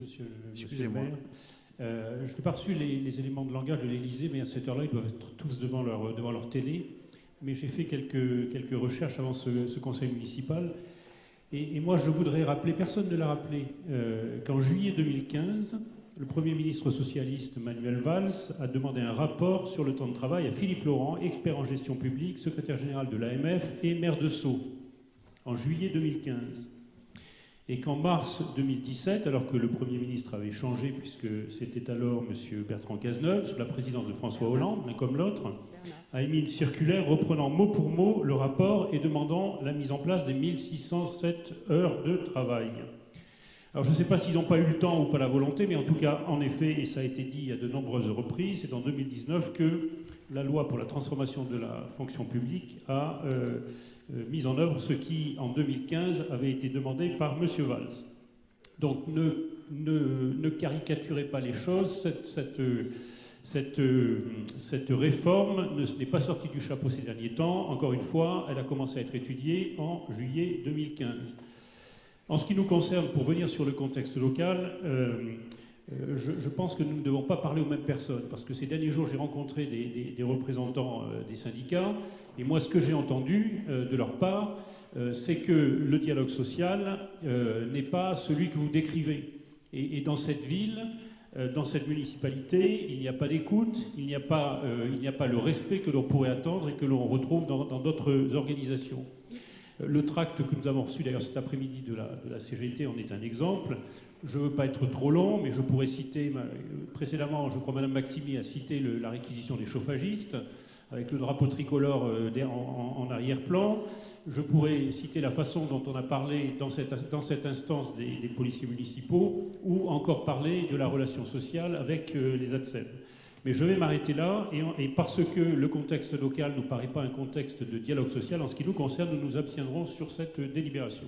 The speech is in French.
Monsieur le maire. Je n'ai pas reçu les éléments de langage de l'Élysée, mais à cette heure-là, ils doivent être tous devant leur télé. Mais j'ai fait quelques recherches avant ce conseil municipal. Et moi, je voudrais rappeler, personne ne l'a rappelé, qu'en juillet 2015, le Premier ministre socialiste Manuel Valls a demandé un rapport sur le temps de travail à Philippe Laurent, expert en gestion publique, secrétaire général de l'AMF et maire de Sceaux, en juillet 2015. Et qu'en mars 2017, alors que le Premier ministre avait changé, puisque c'était alors M. Bertrand Cazeneuve, sous la présidence de François Hollande, l'un comme l'autre, a émis une circulaire reprenant mot pour mot le rapport et demandant la mise en place des 1607 heures de travail. Alors je ne sais pas s'ils n'ont pas eu le temps ou pas la volonté, mais en tout cas, en effet, et ça a été dit à de nombreuses reprises, c'est en 2019 que la loi pour la transformation de la fonction publique a mis en œuvre ce qui, en 2015, avait été demandé par M. Valls. Donc ne caricaturez pas les choses. Cette réforme n'est pas sortie du chapeau ces derniers temps. Encore une fois, elle a commencé à être étudiée en juillet 2015. En ce qui nous concerne, pour venir sur le contexte local, je pense que nous ne devons pas parler aux mêmes personnes, parce que ces derniers jours, j'ai rencontré des représentants des syndicats, et moi, ce que j'ai entendu de leur part, c'est que le dialogue social n'est pas celui que vous décrivez. Et dans cette ville, dans cette municipalité, il n'y a pas d'écoute, il n'y a pas le respect que l'on pourrait attendre et que l'on retrouve dans d'autres organisations. Le tract que nous avons reçu d'ailleurs cet après-midi de la CGT en est un exemple. Je ne veux pas être trop long, mais je pourrais citer, précédemment, je crois Mme Maximi a cité la réquisition des chauffagistes, avec le drapeau tricolore en arrière-plan. Je pourrais citer la façon dont on a parlé dans cette instance des policiers municipaux, ou encore parler de la relation sociale avec les ATSEM. Mais je vais m'arrêter là, et parce que le contexte local ne nous paraît pas un contexte de dialogue social, en ce qui nous concerne, nous nous abstiendrons sur cette délibération.